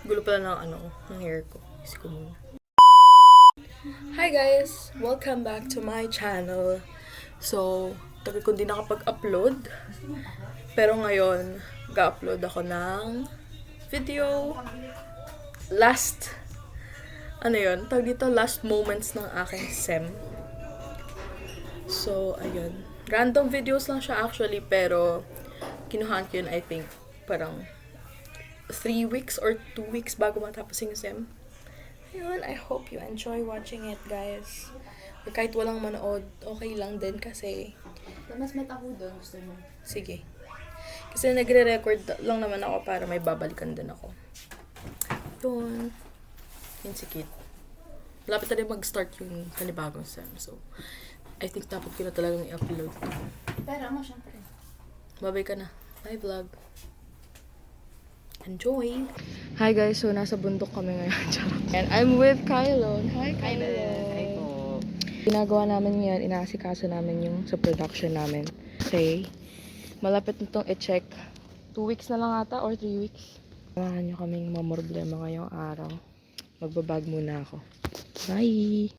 Gulo pala ng ng hair ko. Isip ko muna. Hi guys! Welcome back to my channel. So, tagal ko din nakapag-upload. Pero ngayon, ga-upload ako ng video. Last moments ng aking SEM. So, ayun. Random videos lang siya actually, pero kinuhaan ko yun, I think, parang 3 weeks or 2 weeks bago matapos yung SEM. Ayun, I hope you enjoy watching it, guys. Or kahit walang manood, okay lang din kasi... Mas mataho doon, gusto mo? Sige. Kasi nagre-record lang naman ako para may babalikan din ako. Yun. Yun si Kit. Malapit na rin mag-start yung panibagong SEM. So, I think dapat ko na talagang i-upload. Pero mo, syempre. Babay ka na. Bye, vlog. Enjoy! Hi guys, so nasa bundok kami ngayon. And I'm with Kylon. Hi, Kylon! Hi po. Ginagawa namin ngayon, inaasikaso namin yung sa production namin. Okay. Malapit na itong i-check. 2 weeks na lang ata or 3 weeks. Samahan nyo kaming mamroblema ngayong araw. Magbabag muna ako. Bye!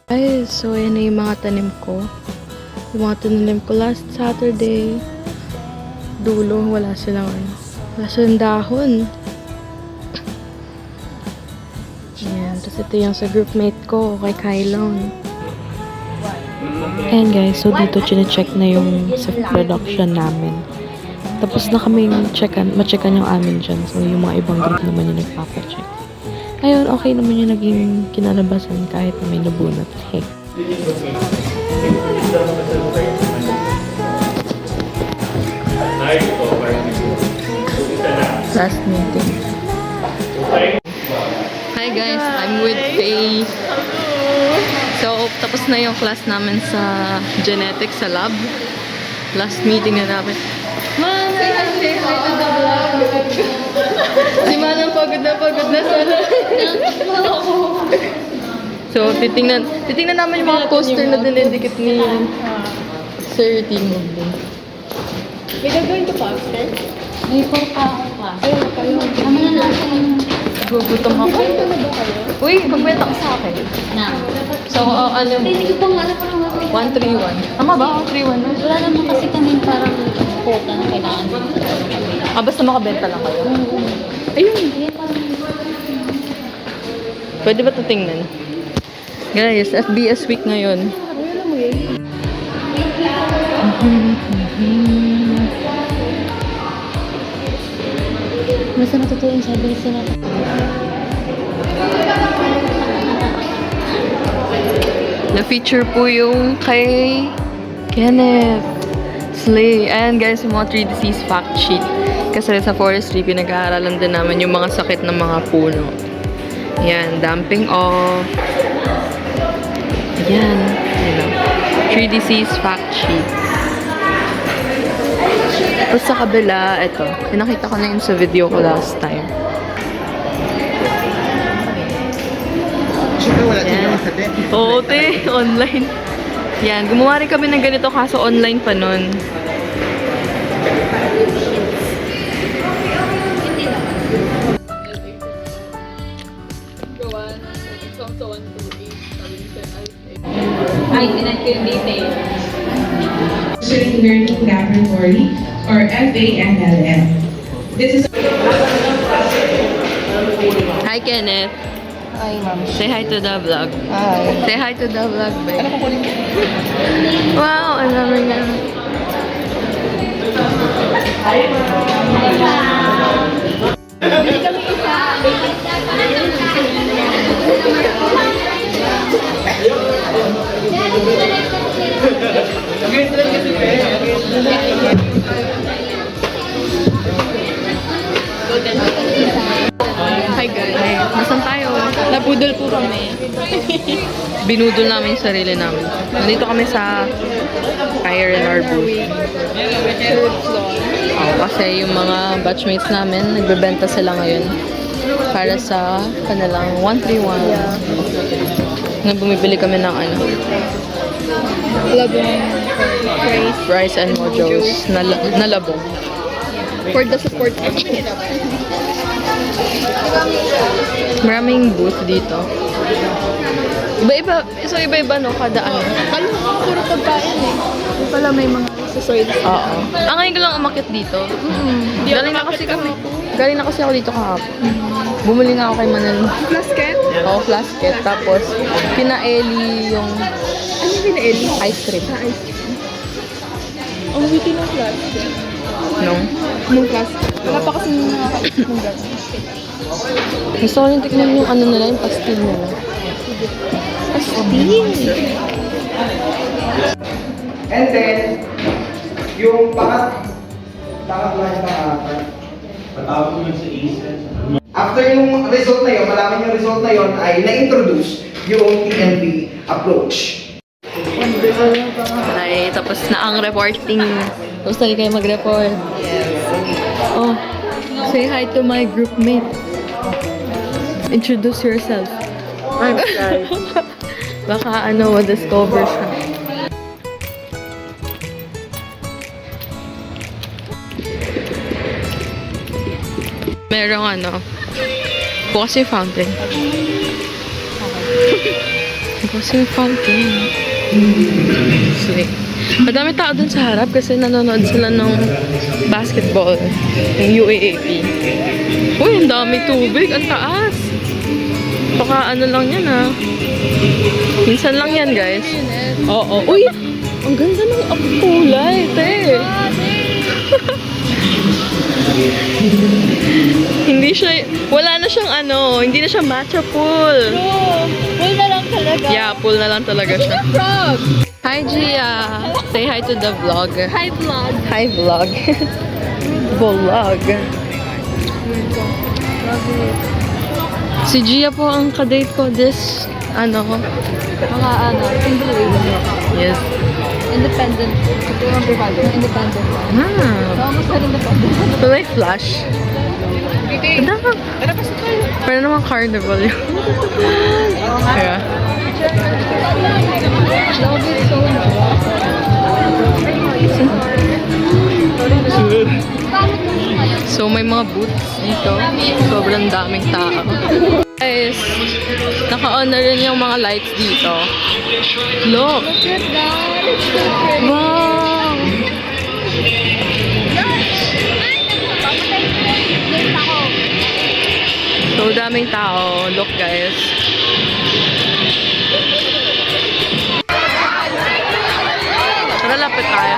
Guys, so yan na yung mga tanim ko. Yung mga tanim ko last Saturday. Dulo, wala silang dahon. Yan, tapos ito yung sa groupmate ko, kay Kylon. And guys, so dito chine-check na yung sa production namin. Tapos na kami ma-checkan yung amin dyan. So yung mga ibang group naman yung nagpapacheck. Ayun, okay naman yung naging kinalabasan kahit na may nabunot. Hey. Last meeting. Hi guys, I'm with Faye. So, tapos na yung class namin sa genetics sa lab. Last meeting na namin. Say hi to the vlog. Si Manang pagod na sana. So, titingnan namin yung mga poster na dinidikit ni Sir Timo. May gagawin ka pa, after? May pa ako pa. Ayun, kayo. Tama na natin. Gugutom ako. Ito na ba kayo? Uy, magbenta ka sa akin. Na. So, ano mo? Hindi ko pang alam pa naman. 131. Tama ba? 131 na? Wala naman kasi kami parang quota na kailangan. Basta makabenta lang kayo. Ayun. Pwede ba ito tingnan? Guys, FBS week ngayon. Basta natutuin sabi sila. Na-feature po yung kay Kenneth Slay. And guys, yung mga 3 disease fact sheet. Kasi sa forestry, pinag-aaralan din namin yung mga sakit ng mga puno. Yan, damping off. Yan, 3 disease fact sheet. Tapos sa kabila, ito. Pinakita ko na yun sa video ko last time. Yan. Oo, te. Online. Yan. Gumawa rin kami ng ganito kaso online pa nun. Learning Laboratory, or FANLM. This is Hi, Kenneth. Ay, ma'am. Say hi to the vlog. Hi. Say hi to the vlog, babe. Wow, ang dami nga. Hindi kami isa. Hi guys. Nasaan tayo? Nabudol po kami. Binudol namin yung sarili namin. Nandito kami sa R&R booth. Oh, kasi yung mga batchmates namin, nagbebenta sila ngayon. Para sa kanilang 131. Na bumibili kami ng ano, Labong price. rice and mojos na labong. For the support. Maraming booth dito. Iba-iba, so iba-iba no, kada ano. Kala ko puro pagkain eh. Yung pala may mga accessories. Oo. Ngayon ko lang umakit dito. Galing na kasi ako dito kahapon. Bumili nga ako kay Manel. Plasket? Oo, flasket. Tapos, kina Ellie yung Ano yung pinaeli? ice cream. Ice cream. Ang witty ng plasket. No? Nung plasket. Wala pa kasi nakakaisip ng gano'n. Gusto ko yung tikman yung ano nila, yung pastil nila. Pastil! And then, yung pangat. After yung result na yun, malaman yung result na yun ay na-introduce yung TNP approach. Ay, tapos na ang reporting. Gusto niyo kayo mag-report? Yes. Oh, say hi to my groupmate. Introduce yourself. I'm sorry. Baka ano, ma-discover siya. Merong ano, bukas yung fountain. Bukas yung fountain. Sweet. Madami tao dun sa harap kasi nanonood sila ng basketball, yung UAAP. Uy, ang dami tubig, ang taas. Baka ano lang yan ah. Minsan lang yan guys. Oo. Uy, ang ganda ng kulay, te. Hindi siya, wala na siyang ano, hindi na siya matcha pool. Full na lang talaga. Yeah, pool na lang talaga siya. Frog! Hi Gia! Say hi to the vlog. Hi, vlog. Hi vlog. Vlog. Si Gia po ang kadate ko this, ano, Mga ano, single lady. yes. Independent. Ito yung provider. Independent. Ah, Almost na independent. so may flash. Ganda. Pero naman carnival yun. Yeah. Love it so much. So may mga booths dito. Sobrang daming tao. Guys, naka-on na rin yung mga lights dito. Look! Look at that. It's so pretty. Wow! So daming tao. Look guys. Tara, lapit tayo.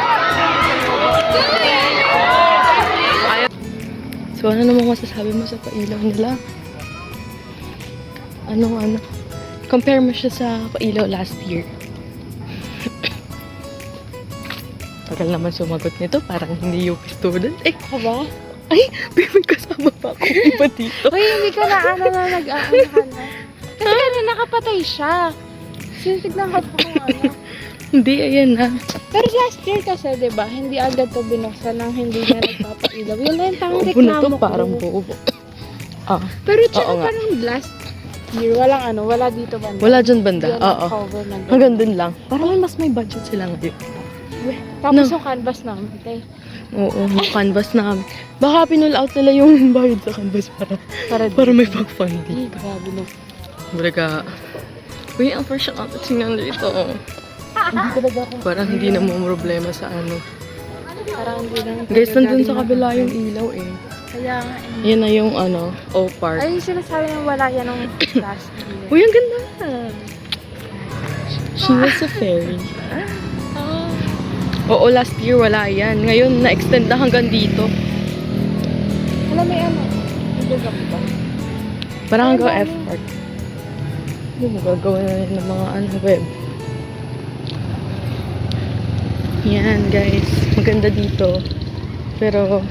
So, ano namang masasabi mo sa pailaw nila? Ano? Compare mo siya sa pailaw last year. Tagal naman sumagot nito. Parang hindi UP student. Eh, Aba? ay, may kasama pa ako iba dito. Uy, hindi ka na nag-ano ka na. Kasi kanina nakapatay siya. Tignan ko kung ano. Hindi, ayan na. Pero last year kasi, di ba, hindi agad to binuksan nang hindi na nagpapailaw. Yun lang yung tamang Upo na to, reklamo ko. parang bobo. Ah, Pero tsaka Oo nga. parang last year, wala dito banda. wala dyan banda. Hindi Oo. cover ng Hanggang dun lang. Parang mas may budget sila ngayon. Tapos No. yung canvas namin, te. Oo, yung canvas na kami. Baka pinull out nila yung bayad sa canvas para may pag-funding. Ay, grabe na. Bulaga. Uy, ang first shot tingnan dito. Hindi talaga ako. Parang hindi na mo problema sa ano. Parang hindi lang. Guys, nandun sa kabila yung ilaw eh. Kaya nga, eh. Yan na yung ano, O-Park. Ay, yung sinasabi ng wala yan ng last year. Uy, ang ganda! She was a fairy. Oo, last year wala yan. Ngayon, na-extend na hanggang dito. Alam mo ano? Hindi ka ba? Parang hanggang F-Park. Yung gagawa na rin ng mga ano, web. Yan, guys. Maganda dito. Pero,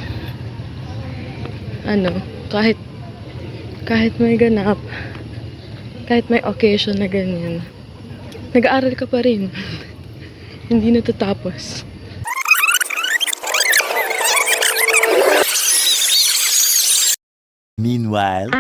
ano, kahit may ganap, kahit may occasion na ganyan, nag-aaral ka pa rin. Hindi natatapos. Meanwhile,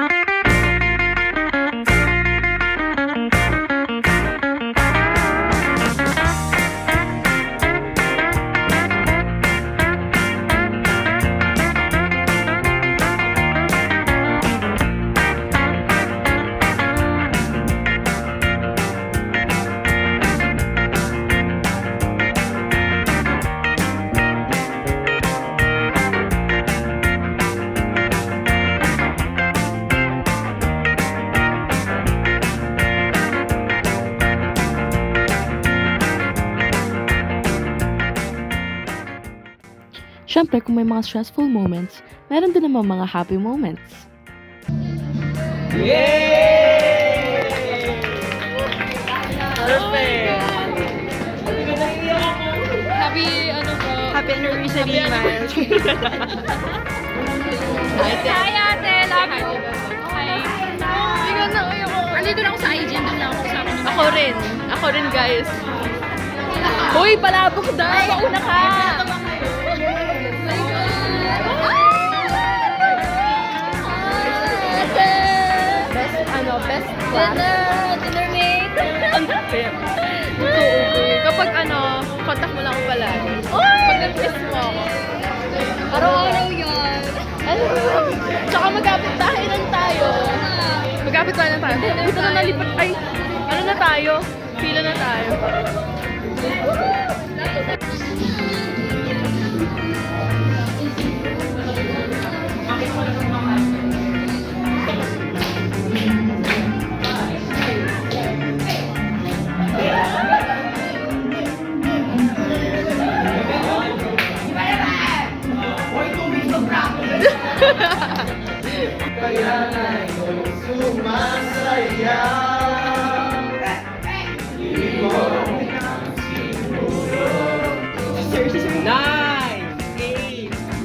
syempre, kung may mga stressful moments, meron din naman mga happy moments. Happy anniversary, Miles. Hi, ate. Love you. Hi. Hindi ko na, andito lang ako sa IG. Andito lang ako sa akin. Ako rin, guys. Hoy, palabok daw! Mauna ka! Best class. Dinner mate. Ang trip. Kapag contact mo lang ako palagi. Pag nag-miss mo ako. Araw-araw yun. Tsaka magkapit tayo lang tayo. Magkapit tayo lang tayo. Dito na nalipat. Ay, ano na tayo? Pila na tayo.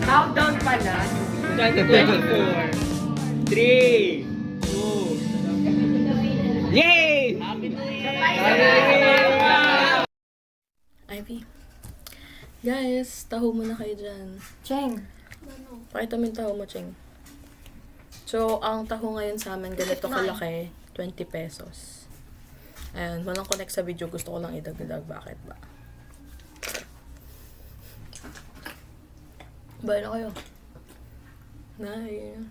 Countdown pala. 24. 3, 2. Yay! Happy New Year! Ivy. Guys, taho muna kayo dyan. Cheng. Pakita mo yung taho mo, Cheng. So, ang taho ngayon sa amin, ganito kalaki, 20 pesos. Ayan, walang connect sa video. Gusto ko lang idagdag. Bakit ba? Bye na kayo. Bye.